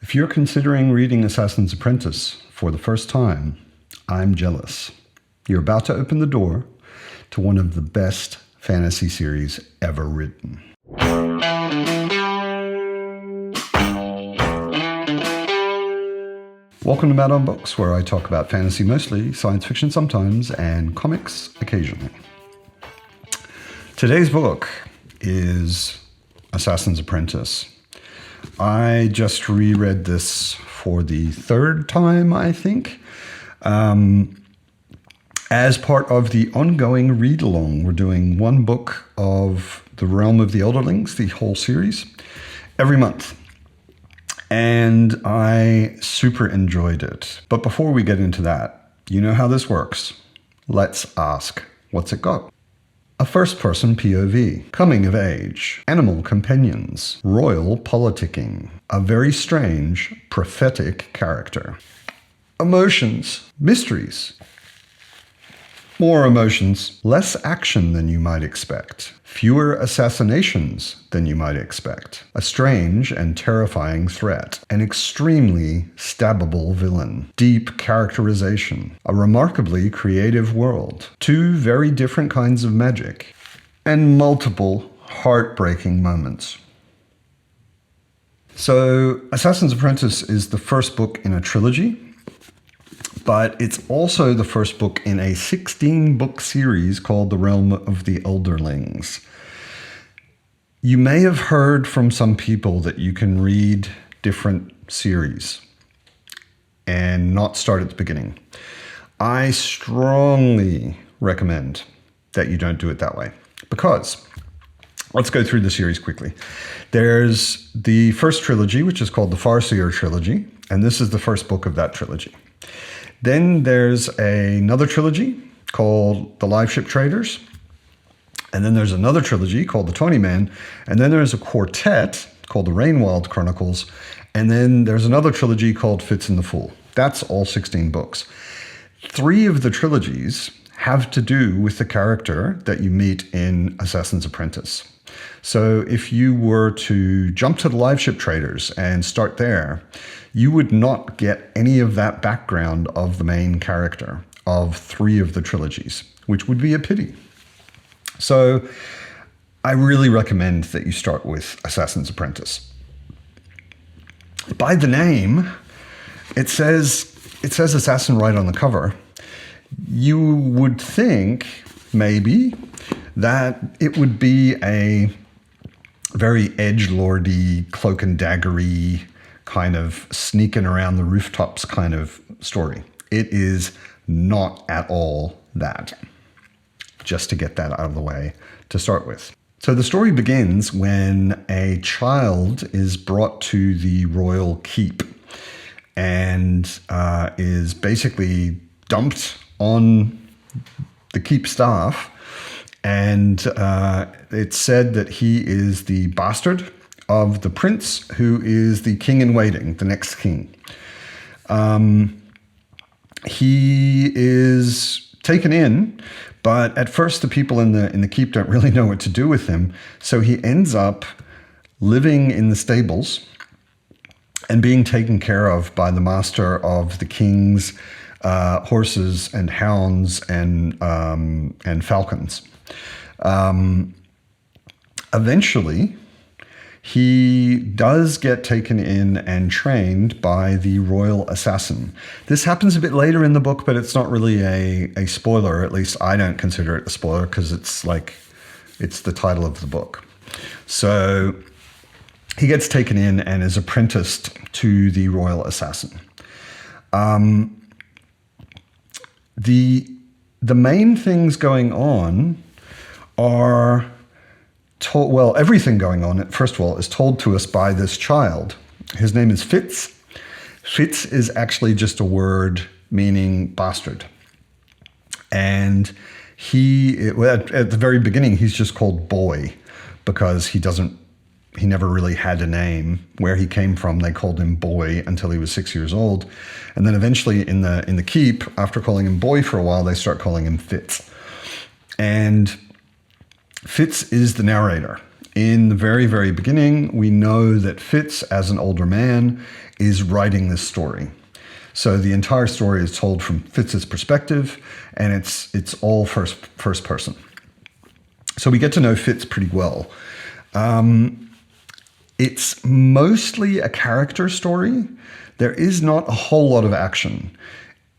If you're considering reading Assassin's Apprentice for the first time, I'm jealous. You're about to open the door to one of the best fantasy series ever written. Welcome to Mad on Books, where I talk about fantasy mostly, science fiction sometimes, and comics occasionally. Today's book is Assassin's Apprentice. I just reread this for the third time, I think. As part of the ongoing read-along, we're doing one book of The Realm of the Elderlings, the whole series, every month. And I super enjoyed it. But before we get into that, you know how this works. Let's ask, what's it got? A first-person POV, coming of age, animal companions, royal politicking, a very strange, prophetic character. Emotions, mysteries, more emotions, less action than you might expect, fewer assassinations than you might expect, a strange and terrifying threat, an extremely stabbable villain, deep characterization, a remarkably creative world, two very different kinds of magic, and multiple heartbreaking moments. So, Assassin's Apprentice is the first book in a trilogy, but it's also the first book in a 16-book series called The Realm of the Elderlings. You may have heard from some people that you can read different series and not start at the beginning. I strongly recommend that you don't do it that way, because let's go through the series quickly. There's the first trilogy, which is called the Farseer trilogy, and this is the first book of that trilogy. Then there's another trilogy called The Live Ship Traders. And then there's another trilogy called The 20 Man. And then there's a quartet called The Rainwild Chronicles. And then there's another trilogy called Fitz and the Fool. That's all 16 books. 3 of the trilogies have to do with the character that you meet in Assassin's Apprentice. So if you were to jump to The Live Ship Traders and start there, you would not get any of that background of the main character of 3 of the trilogies, which would be a pity. So I really recommend that you start with Assassin's Apprentice. By the name, it says assassin right on the cover. You would think maybe that it would be a very edgelordy, cloak and daggery kind of sneaking around the rooftops kind of story. It is not at all that. Just to get that out of the way to start with. So the story begins when a child is brought to the royal keep and is basically dumped on the keep staff. And it's said that he is the bastard of the prince who is the king in waiting, the next king. He is taken in, but at first the people in the keep don't really know what to do with him. So he ends up living in the stables and being taken care of by the master of the king's horses and hounds and falcons. Eventually, he does get taken in and trained by the royal assassin. This happens a bit later in the book, but it's not really a spoiler. At least I don't consider it a spoiler because it's the title of the book. So he gets taken in and is apprenticed to the royal assassin. The main things going on are told, well, everything going on, first of all, is told to us by this child. His name is Fitz. Fitz is actually just a word meaning bastard. And at the very beginning, he's just called Boy because he never really had a name. Where he came from, they called him Boy until he was 6 years old. And then eventually in the keep, after calling him Boy for a while, they start calling him Fitz. And Fitz is the narrator In the very, very beginning, we know that Fitz, as an older man, is writing this story. So the entire story is told from Fitz's perspective, and it's all first person. So we get to know Fitz pretty well. It's mostly a character story. There is not a whole lot of action.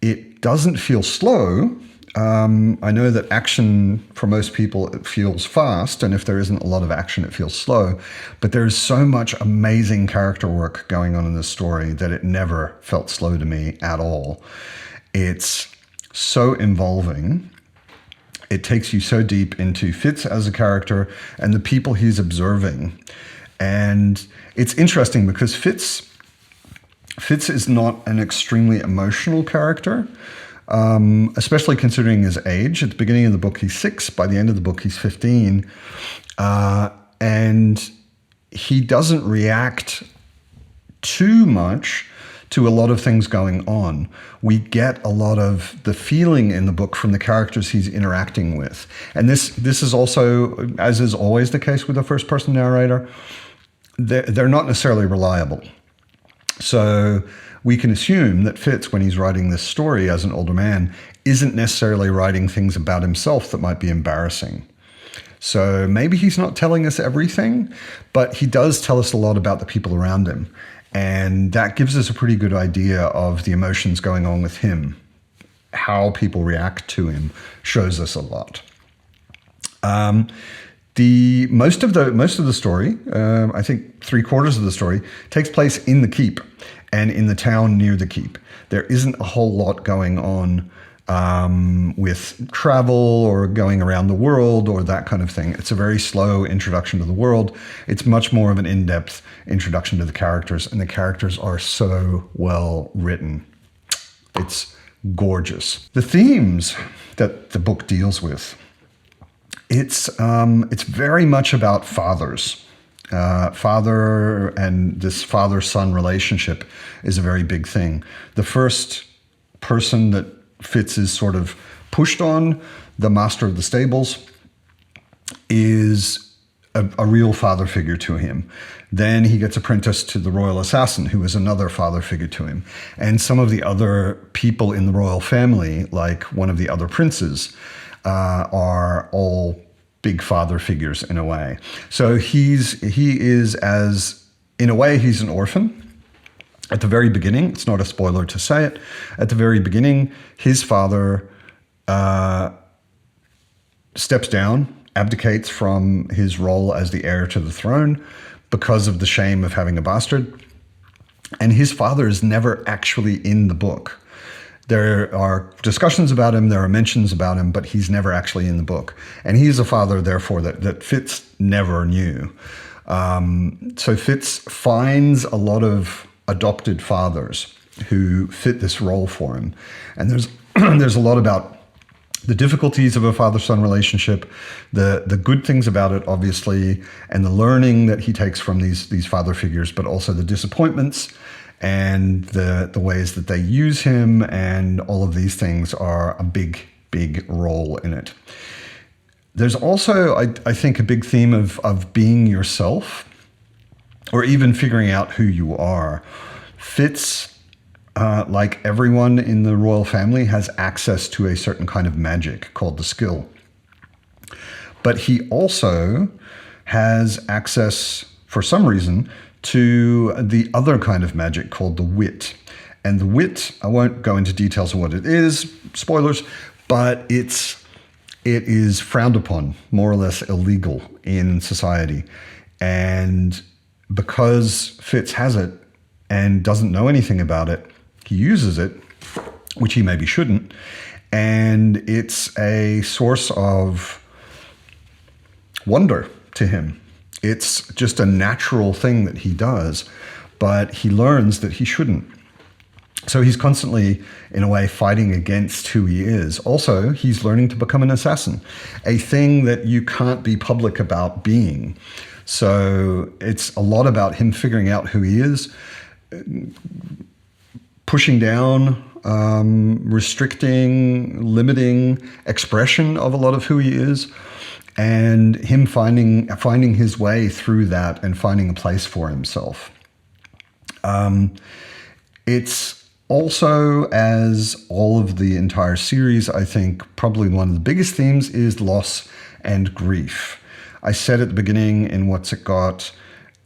It doesn't feel slow. I know that action, for most people, it feels fast, and if there isn't a lot of action, it feels slow. But there's so much amazing character work going on in this story that it never felt slow to me at all. It's so involving. It takes you so deep into Fitz as a character and the people he's observing. And it's interesting because Fitz is not an extremely emotional character, especially considering his age. At the beginning of the book, he's 6. By the end of the book, he's 15. And he doesn't react too much to a lot of things going on. We get a lot of the feeling in the book from the characters he's interacting with. And this is also, as is always the case with a first-person narrator, they're not necessarily reliable. So we can assume that Fitz, when he's writing this story as an older man, isn't necessarily writing things about himself that might be embarrassing. So maybe he's not telling us everything, but he does tell us a lot about the people around him. And that gives us a pretty good idea of the emotions going on with him. How people react to him shows us a lot. Most of the story, I think 3/4 of the story, takes place in the keep and in the town near the keep. There isn't a whole lot going on with travel or going around the world or that kind of thing. It's a very slow introduction to the world. It's much more of an in-depth introduction to the characters, and the characters are so well written. It's gorgeous. The themes that the book deals with, it's very much about fathers. Father and this father-son relationship is a very big thing. The first person that Fitz is sort of pushed on, the master of the stables, is a real father figure to him. Then he gets apprenticed to the royal assassin, who is another father figure to him. And some of the other people in the royal family, like one of the other princes, are all big father figures in a way. So he is, as in a way, he's an orphan. At the very beginning, it's not a spoiler to say it, at the very beginning, his father steps down, abdicates from his role as the heir to the throne because of the shame of having a bastard. And his father is never actually in the book. There are discussions about him, there are mentions about him, but he's never actually in the book. And he's a father, therefore, that Fitz never knew. So Fitz finds a lot of adopted fathers who fit this role for him. And there's a lot about the difficulties of a father-son relationship, the good things about it, obviously, and the learning that he takes from these father figures, but also the disappointments and the ways that they use him, and all of these things are a big, big role in it. There's also, I think, a big theme of being yourself, or even figuring out who you are. Fitz, like everyone in the royal family, has access to a certain kind of magic called the skill. But he also has access, for some reason, to the other kind of magic called the wit. And the wit, I won't go into details of what it is, spoilers, but it is frowned upon, more or less illegal in society. And because Fitz has it and doesn't know anything about it, he uses it, which he maybe shouldn't, and it's a source of wonder to him. It's just a natural thing that he does, but he learns that he shouldn't. So he's constantly, in a way, fighting against who he is. Also, he's learning to become an assassin, a thing that you can't be public about being. So it's a lot about him figuring out who he is, pushing down, restricting, limiting expression of a lot of who he is, and him finding his way through that and finding a place for himself. It's also, as all of the entire series, I think probably one of the biggest themes is loss and grief. I said at the beginning in What's It Got,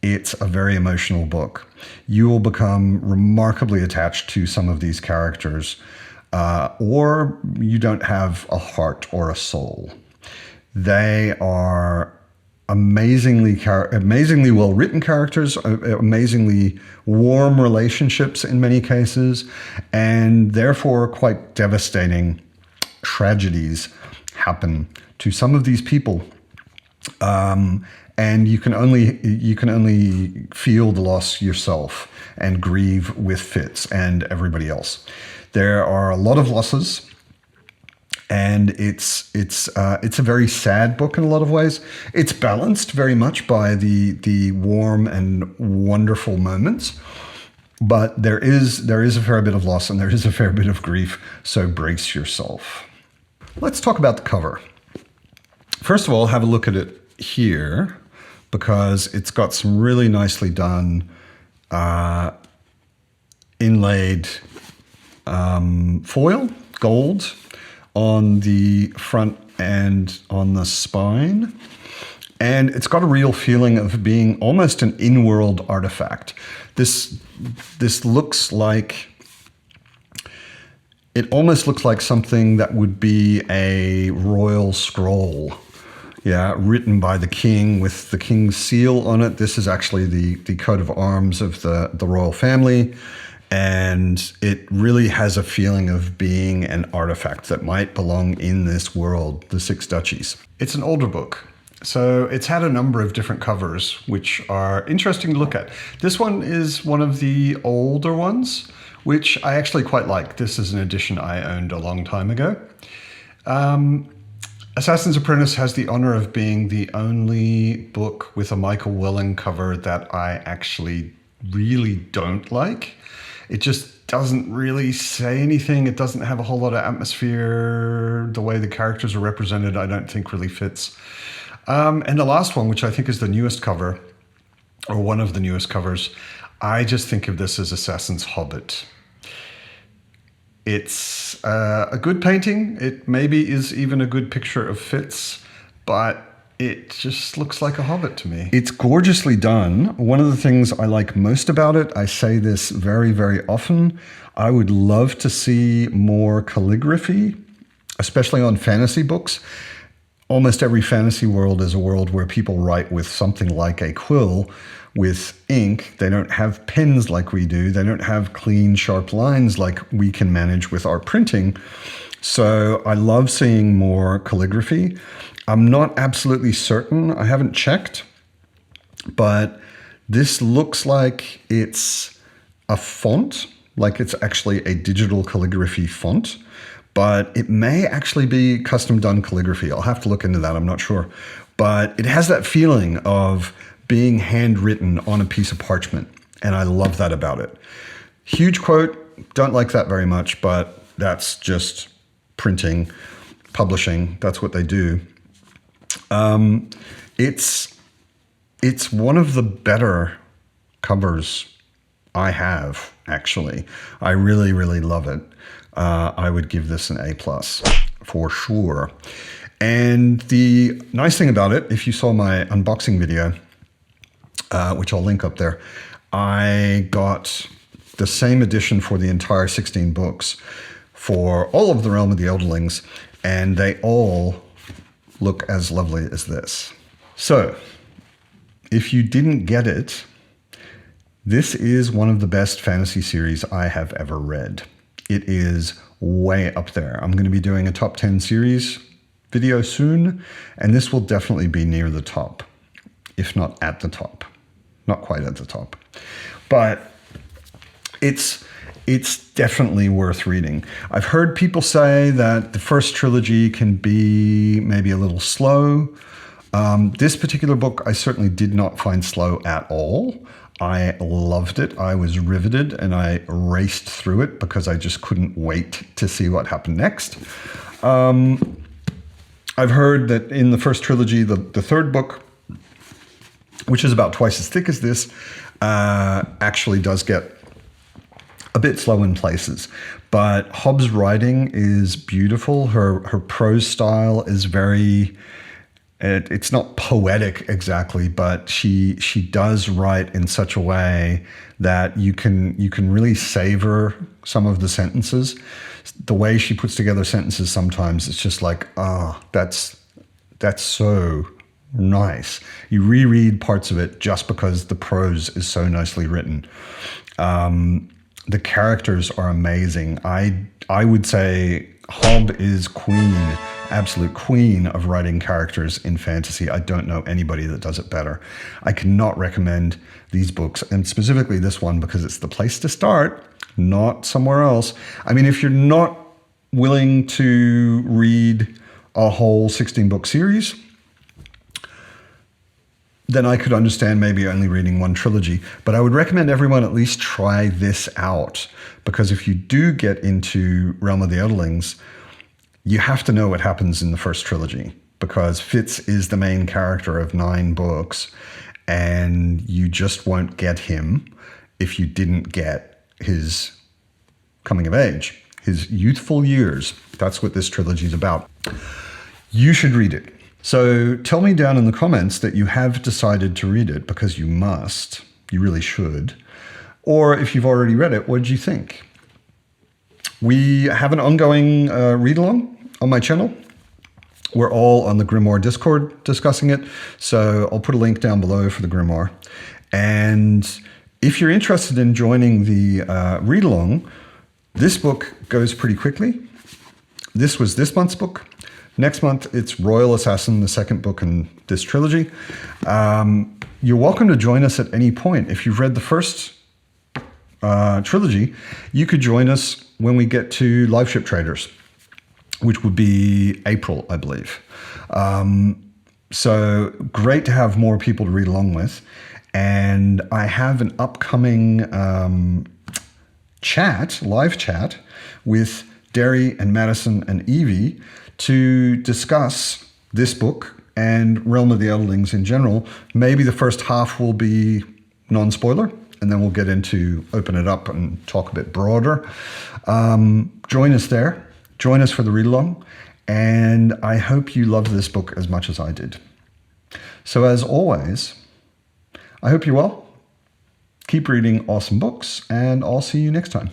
it's a very emotional book. You will become remarkably attached to some of these characters, or you don't have a heart or a soul. They are amazingly well-written characters, amazingly warm relationships in many cases, and therefore quite devastating tragedies happen to some of these people. And you can only feel the loss yourself and grieve with Fitz and everybody else. There are a lot of losses. And it's a very sad book in a lot of ways. It's balanced very much by the warm and wonderful moments, but there is a fair bit of loss and there is a fair bit of grief. So brace yourself. Let's talk about the cover. First of all, have a look at it here because it's got some really nicely done inlaid foil, gold, on the front and on the spine. And it's got a real feeling of being almost an in-world artifact. This looks like, it almost looks like something that would be a royal scroll, written by the king with the king's seal on it. This is actually the coat of arms of the royal family. And it really has a feeling of being an artifact that might belong in this world, the Six Duchies. It's an older book, so it's had a number of different covers, which are interesting to look at. This one is one of the older ones, which I actually quite like. This is an edition I owned a long time ago. Assassin's Apprentice has the honor of being the only book with a Michael Welling cover that I actually really don't like. It just doesn't really say anything. It doesn't have a whole lot of atmosphere. The way the characters are represented, I don't think really fits. And the last one, which I think is the newest cover, or one of the newest covers, I just think of this as Assassin's Hobbit. It's a good painting. It maybe is even a good picture of Fitz, but it just looks like a Hobbit to me. It's gorgeously done. One of the things I like most about it, I say this very, very often, I would love to see more calligraphy, especially on fantasy books. Almost every fantasy world is a world where people write with something like a quill with ink. They don't have pens like we do. They don't have clean, sharp lines like we can manage with our printing. So I love seeing more calligraphy. I'm not absolutely certain. I haven't checked, but this looks like it's a font, like it's actually a digital calligraphy font, but it may actually be custom done calligraphy. I'll have to look into that. I'm not sure, but it has that feeling of being handwritten on a piece of parchment, and I love that about it. Huge quote. Don't like that very much, but that's just printing, publishing. That's what they do. It's one of the better covers I have, actually. I really, really love it. I would give this an A+ for sure. And the nice thing about it, if you saw my unboxing video, which I'll link up there, I got the same edition for the entire 16 books for all of the Realm of the Elderlings, and they all look as lovely as this. So, if you didn't get it, this is one of the best fantasy series I have ever read. It is way up there. I'm going to be doing a top 10 series video soon, and this will definitely be near the top, if not at the top. Not quite at the top. But it's definitely worth reading. I've heard people say that the first trilogy can be maybe a little slow. This particular book I certainly did not find slow at all. I loved it. I was riveted and I raced through it because I just couldn't wait to see what happened next. I've heard that in the first trilogy, the third book, which is about twice as thick as this, actually does get a bit slow in places. But Hobb's writing is beautiful. Her prose style is very... It's not poetic exactly, but she does write in such a way that you can really savor some of the sentences. The way she puts together sentences sometimes, it's just like, that's so nice. You reread parts of it just because the prose is so nicely written. The characters are amazing. I would say Hobb is absolute queen of writing characters in fantasy. I don't know anybody that does it better. I cannot recommend these books, and specifically this one, because it's the place to start, not somewhere else. I mean, if you're not willing to read a whole 16-book series, then I could understand maybe only reading one trilogy. But I would recommend everyone at least try this out, because if you do get into Realm of the Elderlings, you have to know what happens in the first trilogy, because Fitz is the main character of 9 books, and you just won't get him if you didn't get his coming of age, his youthful years. That's what this trilogy is about. You should read it. So tell me down in the comments that you have decided to read it, because you must. You really should. Or if you've already read it, what did you think? We have an ongoing read-along on my channel. We're all on the Grimoire Discord discussing it, so I'll put a link down below for the Grimoire. And if you're interested in joining the read-along, this book goes pretty quickly. This was this month's book. Next month, it's Royal Assassin, the second book in this trilogy. You're welcome to join us at any point. If you've read the first trilogy, you could join us when we get to Live Ship Traders, which would be April, I believe. So great to have more people to read along with. And I have an upcoming live chat with Derry and Madison and Evie to discuss this book and Realm of the Elderlings in general. Maybe the first half will be non-spoiler, and then we'll get into open it up and talk a bit broader. Join us there. Join us for the read-along. And I hope you love this book as much as I did. So as always, I hope you're well. Keep reading awesome books, and I'll see you next time.